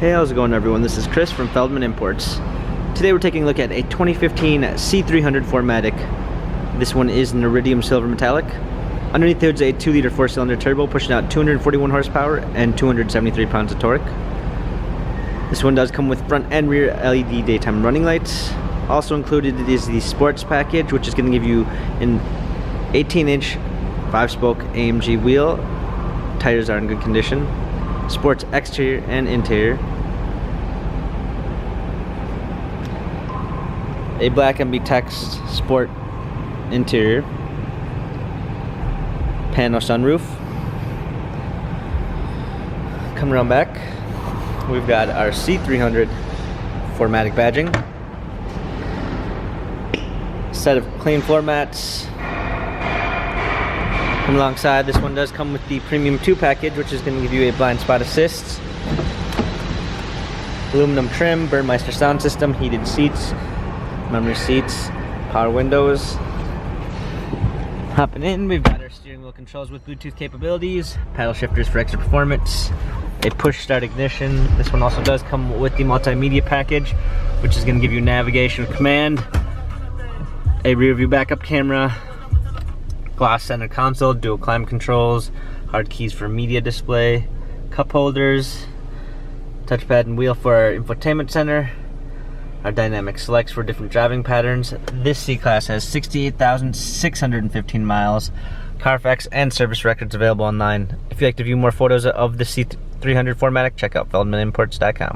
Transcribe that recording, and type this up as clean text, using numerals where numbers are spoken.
Hey, how's it going everyone? This is Chris from Feldmann Imports. Today we're taking a look at a 2015 C300 4MATIC. This one is an iridium silver metallic. Underneath there's a 2-liter 4-cylinder turbo pushing out 241 horsepower and 273 pounds of torque. This one does come with front and rear LED daytime running lights. Also included is the sports package, which is going to give you an 18-inch 5-spoke AMG wheel. Tires are in good condition. Sports exterior and interior. A black MB text sport interior. Pano sunroof. Coming around back, we've got our C300 4MATIC badging. Set of clean floor mats. Come alongside, this one does come with the Premium 2 package, which is going to give you a blind spot assist, aluminum trim, Burmeister sound system, heated seats, memory seats, power windows. Hopping in, we've got our steering wheel controls with Bluetooth capabilities, paddle shifters for extra performance, a push start ignition. This one also does come with the Multimedia Package, which is going to give you navigation command, a rear view backup camera, glass center console, dual climate controls, hard keys for media display, cup holders, touchpad and wheel for our infotainment center, our dynamic selects for different driving patterns. This C-Class has 68,615 miles, Carfax and service records available online. If you'd like to view more photos of the C300 4MATIC, check out feldmanimports.com.